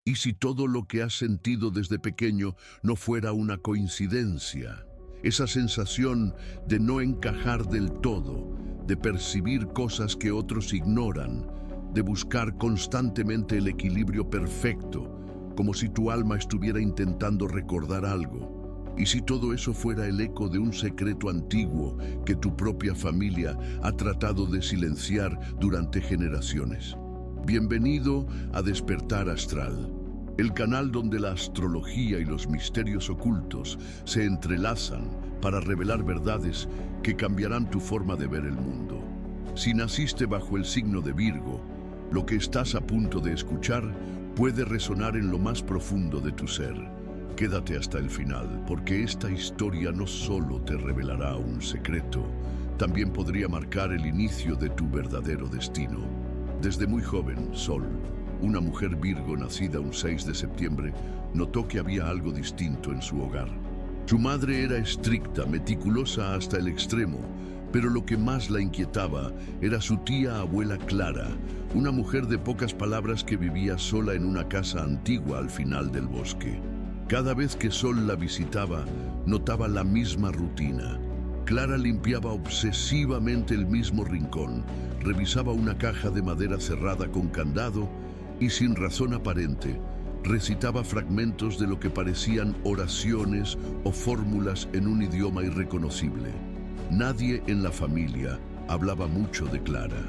¿Y si todo lo que has sentido desde pequeño no fuera una coincidencia? Esa sensación de no encajar del todo, de percibir cosas que otros ignoran, de buscar constantemente el equilibrio perfecto, como si tu alma estuviera intentando recordar algo. ¿Y si todo eso fuera el eco de un secreto antiguo que tu propia familia ha tratado de silenciar durante generaciones? Bienvenido a Despertar Astral, el canal donde la astrología y los misterios ocultos se entrelazan para revelar verdades que cambiarán tu forma de ver el mundo. Si naciste bajo el signo de Virgo, lo que estás a punto de escuchar puede resonar en lo más profundo de tu ser. Quédate hasta el final, porque esta historia no solo te revelará un secreto, también podría marcar el inicio de tu verdadero destino. Desde muy joven, Sol, una mujer Virgo nacida un 6 de septiembre, notó que había algo distinto en su hogar. Su madre era estricta, meticulosa hasta el extremo, pero lo que más la inquietaba era su tía abuela Clara, una mujer de pocas palabras que vivía sola en una casa antigua al final del bosque. Cada vez que Sol la visitaba, notaba la misma rutina. Clara limpiaba obsesivamente el mismo rincón, revisaba una caja de madera cerrada con candado y sin razón aparente, recitaba fragmentos de lo que parecían oraciones o fórmulas en un idioma irreconocible. Nadie en la familia hablaba mucho de Clara.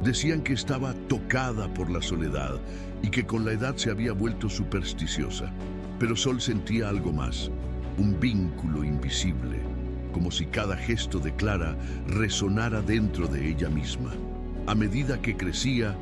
Decían que estaba tocada por la soledad y que con la edad se había vuelto supersticiosa. Pero Sol sentía algo más, un vínculo invisible, como si cada gesto de Clara resonara dentro de ella misma. A medida que crecía,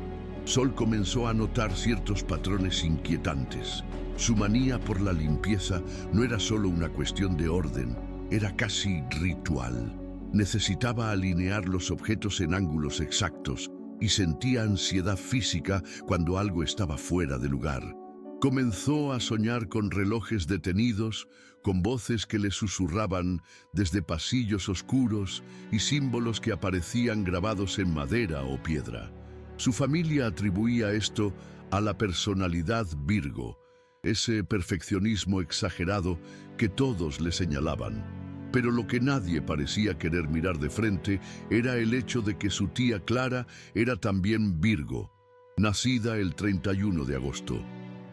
Sol comenzó a notar ciertos patrones inquietantes. Su manía por la limpieza no era solo una cuestión de orden, era casi ritual. Necesitaba alinear los objetos en ángulos exactos y sentía ansiedad física cuando algo estaba fuera de lugar. Comenzó a soñar con relojes detenidos, con voces que le susurraban desde pasillos oscuros y símbolos que aparecían grabados en madera o piedra. Su familia atribuía esto a la personalidad Virgo, ese perfeccionismo exagerado que todos le señalaban. Pero lo que nadie parecía querer mirar de frente era el hecho de que su tía Clara era también Virgo, nacida el 31 de agosto.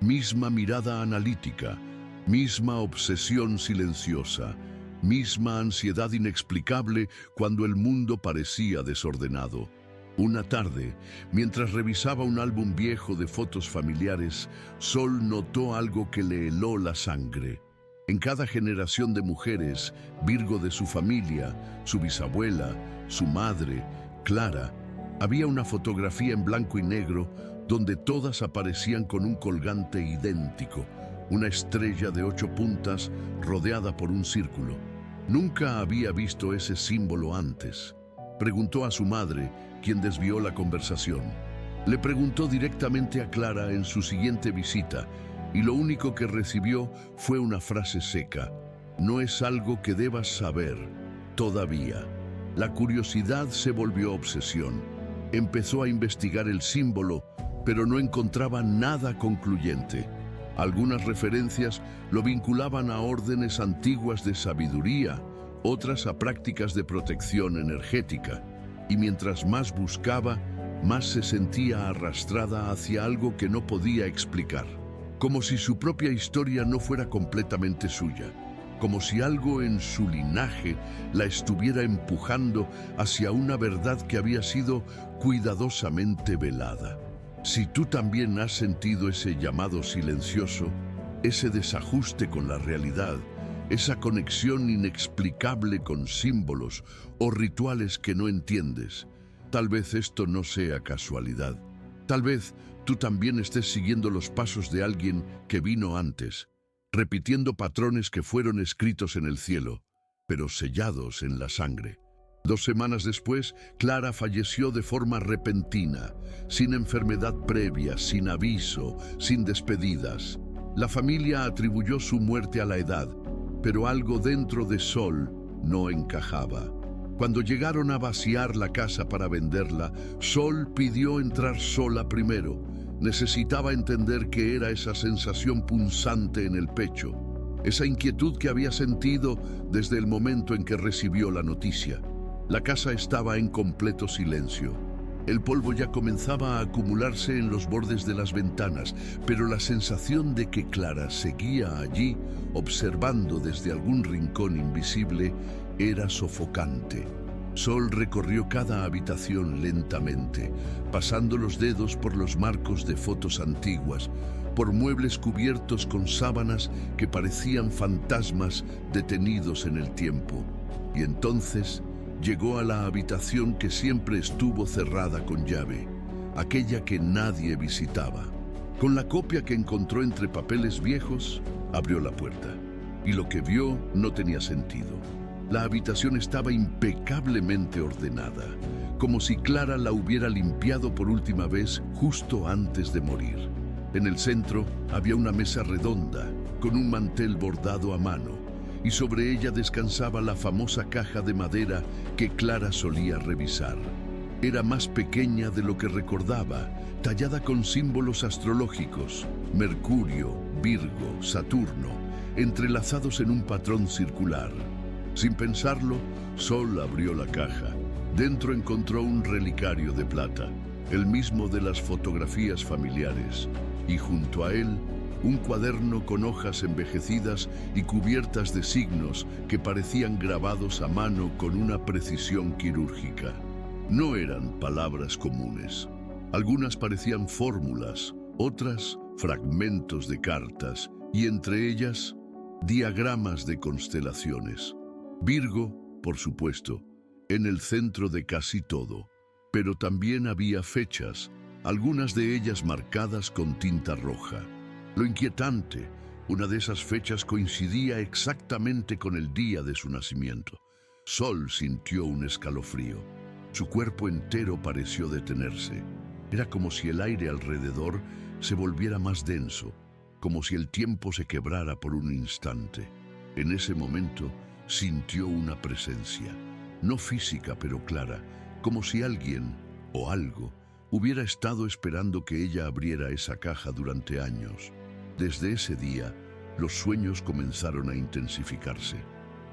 Misma mirada analítica, misma obsesión silenciosa, misma ansiedad inexplicable cuando el mundo parecía desordenado. Una tarde, mientras revisaba un álbum viejo de fotos familiares, Sol notó algo que le heló la sangre. En cada generación de mujeres, Virgo de su familia, su bisabuela, su madre, Clara, había una fotografía en blanco y negro donde todas aparecían con un colgante idéntico, una estrella de 8 puntas rodeada por un círculo. Nunca había visto ese símbolo antes. Preguntó a su madre, quien desvió la conversación. Le preguntó directamente a Clara en su siguiente visita, y lo único que recibió fue una frase seca. No es algo que debas saber, todavía. La curiosidad se volvió obsesión. Empezó a investigar el símbolo, pero no encontraba nada concluyente. Algunas referencias lo vinculaban a órdenes antiguas de sabiduría, otras a prácticas de protección energética. Y mientras más buscaba, más se sentía arrastrada hacia algo que no podía explicar. Como si su propia historia no fuera completamente suya. Como si algo en su linaje la estuviera empujando hacia una verdad que había sido cuidadosamente velada. Si tú también has sentido ese llamado silencioso, ese desajuste con la realidad, esa conexión inexplicable con símbolos o rituales que no entiendes, tal vez esto no sea casualidad. Tal vez tú también estés siguiendo los pasos de alguien que vino antes, repitiendo patrones que fueron escritos en el cielo, pero sellados en la sangre. 2 semanas después, Clara falleció de forma repentina, sin enfermedad previa, sin aviso, sin despedidas. La familia atribuyó su muerte a la edad, pero algo dentro de Sol no encajaba. Cuando llegaron a vaciar la casa para venderla, Sol pidió entrar sola primero. Necesitaba entender qué era esa sensación punzante en el pecho, esa inquietud que había sentido desde el momento en que recibió la noticia. La casa estaba en completo silencio. El polvo ya comenzaba a acumularse en los bordes de las ventanas, pero la sensación de que Clara seguía allí, observando desde algún rincón invisible, era sofocante. Sol recorrió cada habitación lentamente, pasando los dedos por los marcos de fotos antiguas, por muebles cubiertos con sábanas que parecían fantasmas detenidos en el tiempo. Y entonces llegó a la habitación que siempre estuvo cerrada con llave, aquella que nadie visitaba. Con la copia que encontró entre papeles viejos, abrió la puerta, y lo que vio no tenía sentido. La habitación estaba impecablemente ordenada, como si Clara la hubiera limpiado por última vez justo antes de morir. En el centro había una mesa redonda, con un mantel bordado a mano, y sobre ella descansaba la famosa caja de madera que Clara solía revisar. Era más pequeña de lo que recordaba, tallada con símbolos astrológicos, Mercurio, Virgo, Saturno, entrelazados en un patrón circular. Sin pensarlo, Sol abrió la caja. Dentro encontró un relicario de plata, el mismo de las fotografías familiares, y junto a él, un cuaderno con hojas envejecidas y cubiertas de signos que parecían grabados a mano con una precisión quirúrgica. No eran palabras comunes. Algunas parecían fórmulas, otras fragmentos de cartas, y entre ellas, diagramas de constelaciones. Virgo, por supuesto, en el centro de casi todo, pero también había fechas, algunas de ellas marcadas con tinta roja. Lo inquietante, una de esas fechas coincidía exactamente con el día de su nacimiento. Sol sintió un escalofrío. Su cuerpo entero pareció detenerse. Era como si el aire alrededor se volviera más denso, como si el tiempo se quebrara por un instante. En ese momento, sintió una presencia, no física pero clara, como si alguien o algo hubiera estado esperando que ella abriera esa caja durante años. Desde ese día, los sueños comenzaron a intensificarse.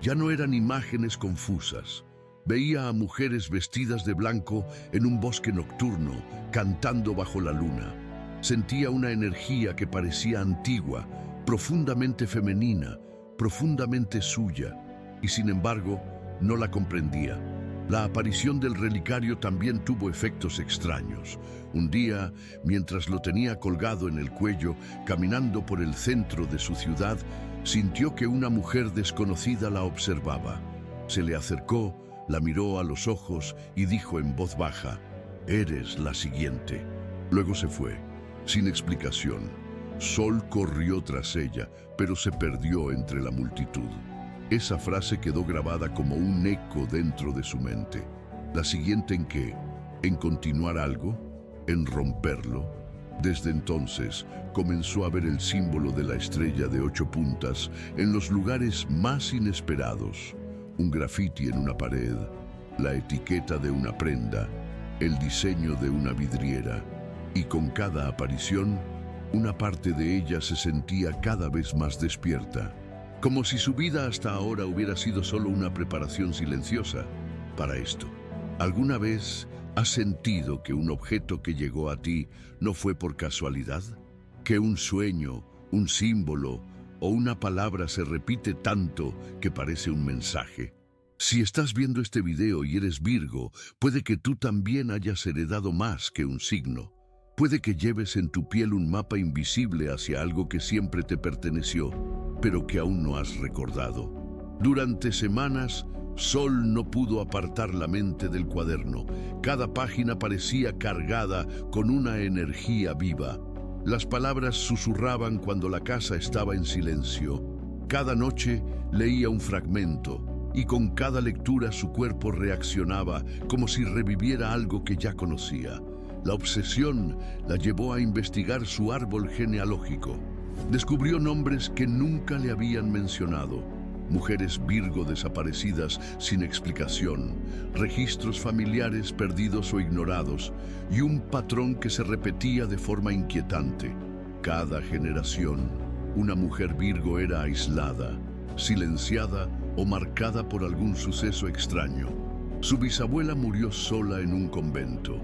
Ya no eran imágenes confusas. Veía a mujeres vestidas de blanco en un bosque nocturno, cantando bajo la luna. Sentía una energía que parecía antigua, profundamente femenina, profundamente suya. Y sin embargo, no la comprendía. La aparición del relicario también tuvo efectos extraños. Un día, mientras lo tenía colgado en el cuello, caminando por el centro de su ciudad, sintió que una mujer desconocida la observaba. Se le acercó, la miró a los ojos y dijo en voz baja: «Eres la siguiente». Luego se fue, sin explicación. Sol corrió tras ella, pero se perdió entre la multitud. Esa frase quedó grabada como un eco dentro de su mente. ¿La siguiente en qué? ¿En continuar algo? ¿En romperlo? Desde entonces comenzó a ver el símbolo de la estrella de 8 puntas en los lugares más inesperados. Un grafiti en una pared, la etiqueta de una prenda, el diseño de una vidriera. Y con cada aparición, una parte de ella se sentía cada vez más despierta. Como si su vida hasta ahora hubiera sido solo una preparación silenciosa para esto. ¿Alguna vez has sentido que un objeto que llegó a ti no fue por casualidad? ¿Que un sueño, un símbolo o una palabra se repite tanto que parece un mensaje? Si estás viendo este video y eres Virgo, puede que tú también hayas heredado más que un signo. Puede que lleves en tu piel un mapa invisible hacia algo que siempre te perteneció, pero que aún no has recordado. Durante semanas, Sol no pudo apartar la mente del cuaderno. Cada página parecía cargada con una energía viva. Las palabras susurraban cuando la casa estaba en silencio. Cada noche leía un fragmento, y con cada lectura su cuerpo reaccionaba como si reviviera algo que ya conocía. La obsesión la llevó a investigar su árbol genealógico. Descubrió nombres que nunca le habían mencionado. mujeres Virgo desaparecidas sin explicación, registros familiares perdidos o ignorados y un patrón que se repetía de forma inquietante. Cada generación, una mujer Virgo era aislada, silenciada o marcada por algún suceso extraño. Su bisabuela murió sola en un convento,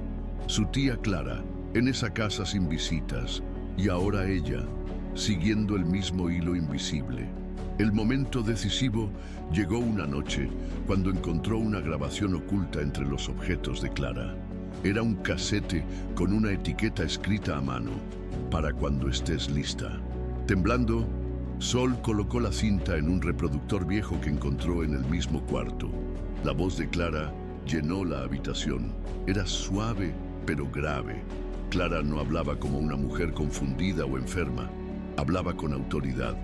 su tía Clara en esa casa sin visitas, y ahora ella, siguiendo el mismo hilo invisible. El momento decisivo llegó una noche cuando encontró una grabación oculta entre los objetos de Clara. Era un casete con una etiqueta escrita a mano: para cuando estés lista. Temblando, Sol colocó la cinta en un reproductor viejo que encontró en el mismo cuarto. La voz de Clara llenó la habitación. Era suave, pero grave. Clara no hablaba como una mujer confundida o enferma. Hablaba con autoridad.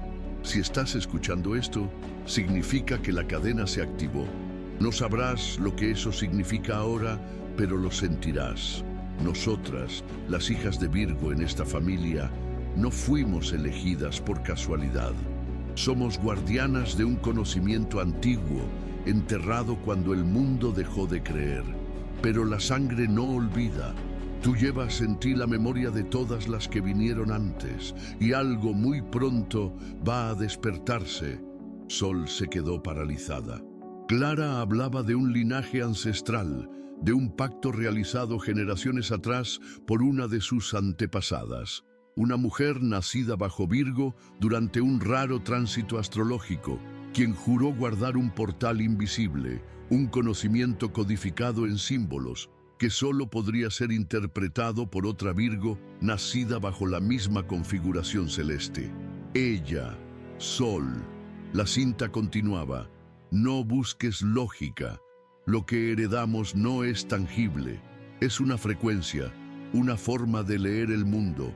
Si estás escuchando esto, significa que la cadena se activó. No sabrás lo que eso significa ahora, pero lo sentirás. Nosotras, las hijas de Virgo en esta familia, no fuimos elegidas por casualidad. Somos guardianas de un conocimiento antiguo, enterrado cuando el mundo dejó de creer. Pero la sangre no olvida. Tú llevas en ti la memoria de todas las que vinieron antes, y algo muy pronto va a despertarse. Sol se quedó paralizada. Clara hablaba de un linaje ancestral, de un pacto realizado generaciones atrás por una de sus antepasadas. Una mujer nacida bajo Virgo durante un raro tránsito astrológico, quien juró guardar un portal invisible, un conocimiento codificado en símbolos, que solo podría ser interpretado por otra Virgo nacida bajo la misma configuración celeste. Ella, Sol. La cinta continuaba: no busques lógica. Lo que heredamos no es tangible. Es una frecuencia, una forma de leer el mundo,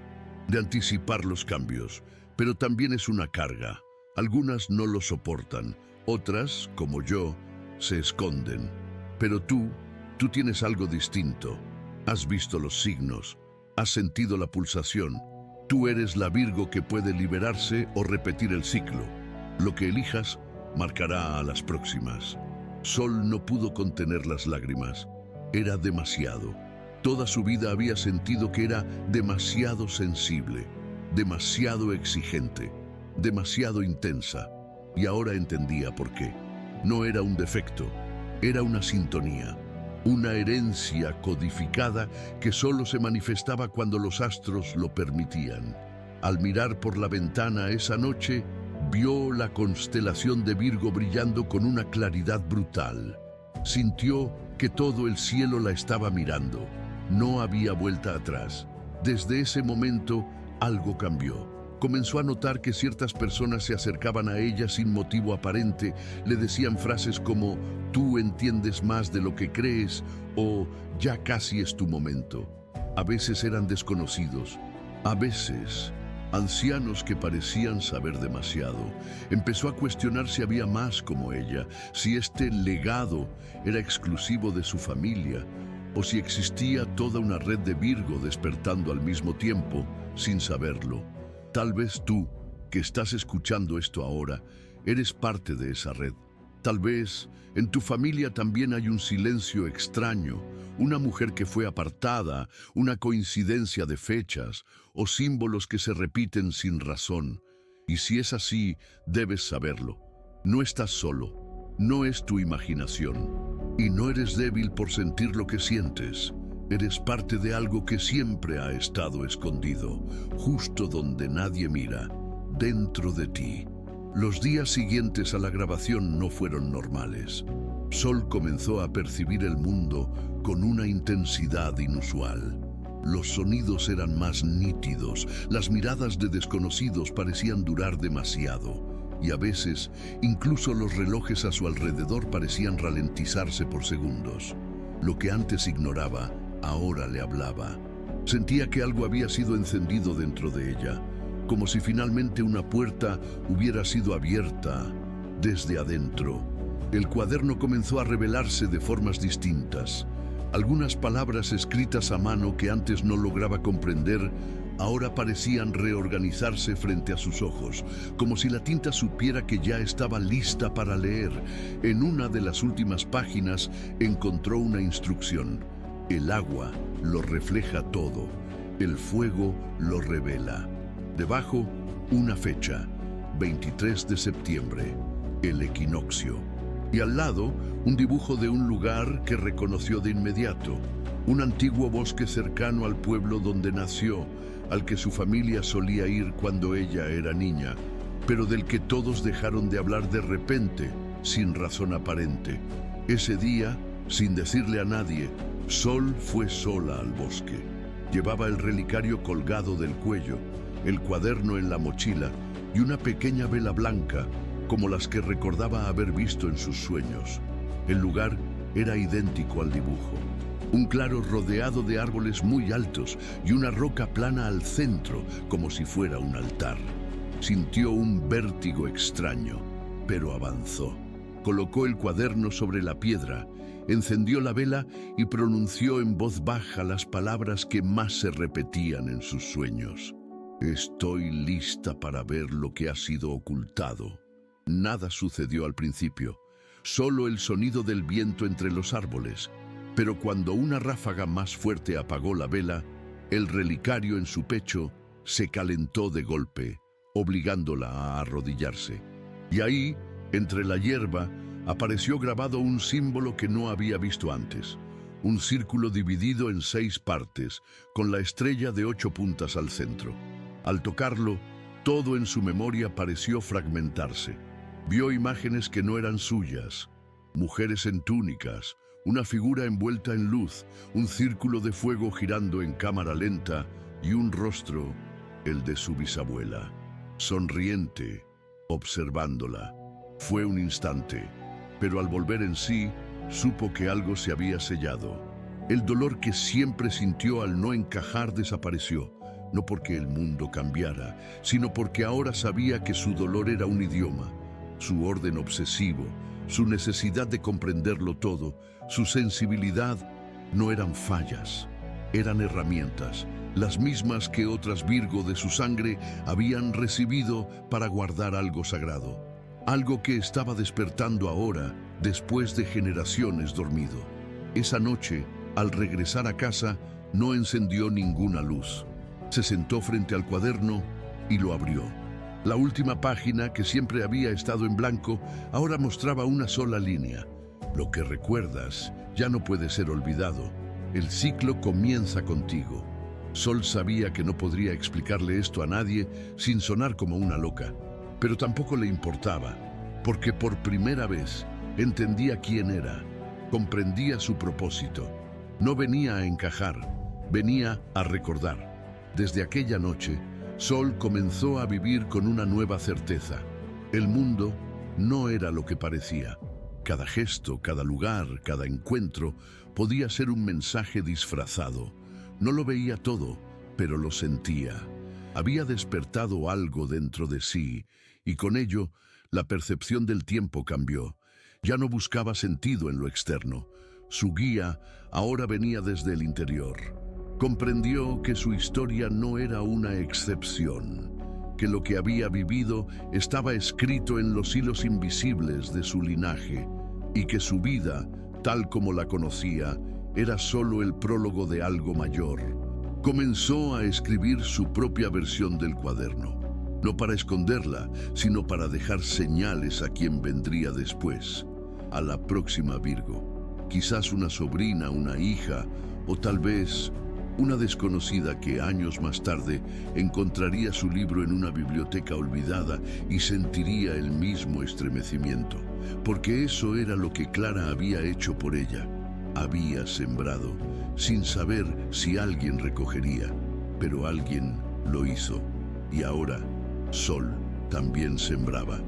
de anticipar los cambios, pero también es una carga. Algunas no lo soportan, otras, como yo, se esconden. Pero tú tienes algo distinto. Has visto los signos, has sentido la pulsación. Tú eres la Virgo que puede liberarse o repetir el ciclo. Lo que elijas marcará a las próximas. Sol no pudo contener las lágrimas. Era demasiado. Toda su vida había sentido que era demasiado sensible, demasiado exigente, demasiado intensa. Y ahora entendía por qué. No era un defecto, era una sintonía. Una herencia codificada que solo se manifestaba cuando los astros lo permitían. Al mirar por la ventana esa noche, vio la constelación de Virgo brillando con una claridad brutal. Sintió que todo el cielo la estaba mirando. No había vuelta atrás. Desde ese momento, algo cambió. Comenzó a notar que ciertas personas se acercaban a ella sin motivo aparente, le decían frases como «tú entiendes más de lo que crees» o «ya casi es tu momento». A veces eran desconocidos, a veces ancianos que parecían saber demasiado. Empezó a cuestionar si había más como ella, si este legado era exclusivo de su familia o si existía toda una red de Virgo despertando al mismo tiempo sin saberlo. Tal vez tú, que estás escuchando esto ahora, eres parte de esa red. Tal vez en tu familia también hay un silencio extraño, una mujer que fue apartada, una coincidencia de fechas o símbolos que se repiten sin razón. Y si es así, debes saberlo. No estás solo, no es tu imaginación. Y no eres débil por sentir lo que sientes. Eres parte de algo que siempre ha estado escondido, justo donde nadie mira, dentro de ti. Los días siguientes a la grabación no fueron normales. Sol comenzó a percibir el mundo con una intensidad inusual. Los sonidos eran más nítidos, las miradas de desconocidos parecían durar demasiado, y a veces incluso los relojes a su alrededor parecían ralentizarse por segundos. Lo que antes ignoraba, ahora le hablaba. Sentía que algo había sido encendido dentro de ella, como si finalmente una puerta hubiera sido abierta desde adentro. El cuaderno comenzó a revelarse de formas distintas. Algunas palabras escritas a mano que antes no lograba comprender ahora parecían reorganizarse frente a sus ojos, como si la tinta supiera que ya estaba lista para leer. En una de las últimas páginas encontró una instrucción. El agua lo refleja todo, el fuego lo revela. Debajo, una fecha, 23 de septiembre, el equinoccio. Y al lado, un dibujo de un lugar que reconoció de inmediato, un antiguo bosque cercano al pueblo donde nació, al que su familia solía ir cuando ella era niña, pero del que todos dejaron de hablar de repente, sin razón aparente. Ese día, sin decirle a nadie, Sol fue sola al bosque. Llevaba el relicario colgado del cuello, el cuaderno en la mochila y una pequeña vela blanca, como las que recordaba haber visto en sus sueños. El lugar era idéntico al dibujo. Un claro rodeado de árboles muy altos y una roca plana al centro, como si fuera un altar. Sintió un vértigo extraño, pero avanzó. Colocó el cuaderno sobre la piedra, encendió la vela y pronunció en voz baja las palabras que más se repetían en sus sueños. Estoy lista para ver lo que ha sido ocultado. Nada sucedió al principio, solo el sonido del viento entre los árboles. Pero cuando una ráfaga más fuerte apagó la vela, el relicario en su pecho se calentó de golpe, obligándola a arrodillarse. Y ahí, entre la hierba, apareció grabado un símbolo que no había visto antes. Un círculo dividido en 6 partes, con la estrella de 8 puntas al centro. Al tocarlo, todo en su memoria pareció fragmentarse. Vio imágenes que no eran suyas, mujeres en túnicas, una figura envuelta en luz, un círculo de fuego girando en cámara lenta y un rostro, el de su bisabuela, sonriente, observándola. Fue un instante, pero al volver en sí, supo que algo se había sellado. El dolor que siempre sintió al no encajar desapareció, no porque el mundo cambiara, sino porque ahora sabía que su dolor era un idioma, su orden obsesivo, su necesidad de comprenderlo todo, su sensibilidad no eran fallas, eran herramientas, las mismas que otras Virgo de su sangre habían recibido para guardar algo sagrado, algo que estaba despertando ahora después de generaciones dormido. Esa noche, al regresar a casa, no encendió ninguna luz. Se sentó frente al cuaderno y lo abrió. La última página, que siempre había estado en blanco, ahora mostraba una sola línea. Lo que recuerdas ya no puede ser olvidado. El ciclo comienza contigo. Sol sabía que no podría explicarle esto a nadie sin sonar como una loca, pero tampoco le importaba, porque por primera vez entendía quién era, comprendía su propósito. No venía a encajar, venía a recordar. Desde aquella noche, Sol comenzó a vivir con una nueva certeza. El mundo no era lo que parecía. Cada gesto, cada lugar, cada encuentro podía ser un mensaje disfrazado. No lo veía todo, pero lo sentía. Había despertado algo dentro de sí, y con ello, la percepción del tiempo cambió. Ya no buscaba sentido en lo externo. Su guía ahora venía desde el interior. Comprendió que su historia no era una excepción, que lo que había vivido estaba escrito en los hilos invisibles de su linaje, y que su vida, tal como la conocía, era solo el prólogo de algo mayor. Comenzó a escribir su propia versión del cuaderno, no para esconderla, sino para dejar señales a quien vendría después, a la próxima Virgo. Quizás una sobrina, una hija, o tal vez una desconocida que años más tarde encontraría su libro en una biblioteca olvidada y sentiría el mismo estremecimiento, porque eso era lo que Clara había hecho por ella. Había sembrado, sin saber si alguien recogería, pero alguien lo hizo. Y ahora, Sol también sembraba.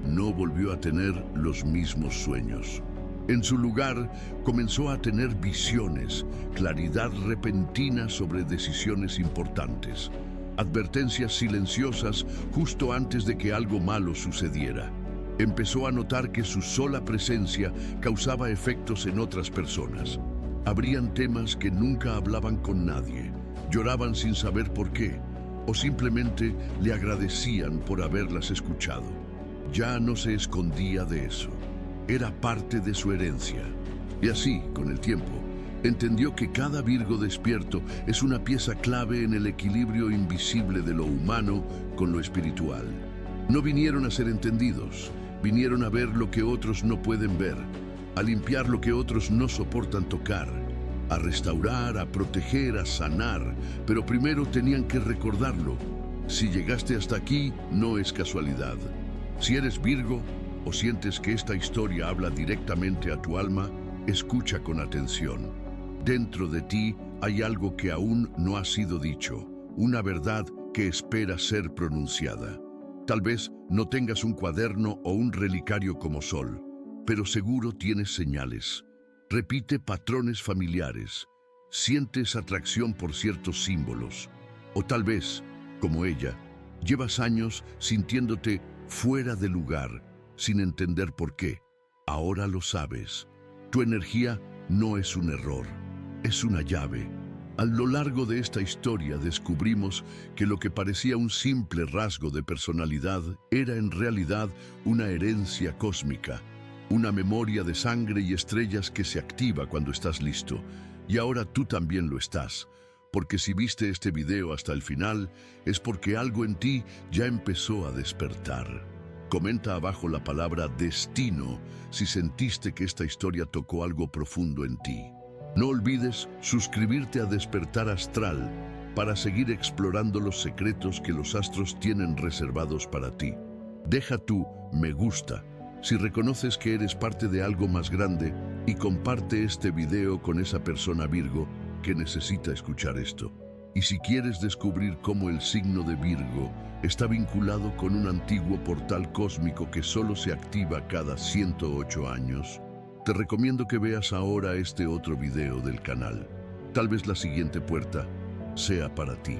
No volvió a tener los mismos sueños. En su lugar, comenzó a tener visiones, claridad repentina sobre decisiones importantes, advertencias silenciosas justo antes de que algo malo sucediera. Empezó a notar que su sola presencia causaba efectos en otras personas. Abrían temas que nunca hablaban con nadie, lloraban sin saber por qué, o simplemente le agradecían por haberlas escuchado. Ya no se escondía de eso. Era parte de su herencia. Y así, con el tiempo, entendió que cada Virgo despierto es una pieza clave en el equilibrio invisible de lo humano con lo espiritual. No vinieron a ser entendidos, vinieron a ver lo que otros no pueden ver, a limpiar lo que otros no soportan tocar, a restaurar, a proteger, a sanar, pero primero tenían que recordarlo. Si llegaste hasta aquí, no es casualidad. Si eres Virgo o sientes que esta historia habla directamente a tu alma, escucha con atención. Dentro de ti hay algo que aún no ha sido dicho, una verdad que espera ser pronunciada. Tal vez no tengas un cuaderno o un relicario como Sol, pero seguro tienes señales. Repite patrones familiares, sientes atracción por ciertos símbolos, o tal vez, como ella, llevas años sintiéndote fuera de lugar, sin entender por qué. Ahora lo sabes. Tu energía no es un error, es una llave. A lo largo de esta historia descubrimos que lo que parecía un simple rasgo de personalidad era en realidad una herencia cósmica, una memoria de sangre y estrellas que se activa cuando estás listo. Y ahora tú también lo estás, porque si viste este video hasta el final, es porque algo en ti ya empezó a despertar. Comenta abajo la palabra destino si sentiste que esta historia tocó algo profundo en ti. No olvides suscribirte a Despertar Astral para seguir explorando los secretos que los astros tienen reservados para ti. Deja tu me gusta si reconoces que eres parte de algo más grande y comparte este video con esa persona Virgo que necesita escuchar esto. Y si quieres descubrir cómo el signo de Virgo está vinculado con un antiguo portal cósmico que solo se activa cada 108 años, te recomiendo que veas ahora este otro video del canal. Tal vez la siguiente puerta sea para ti.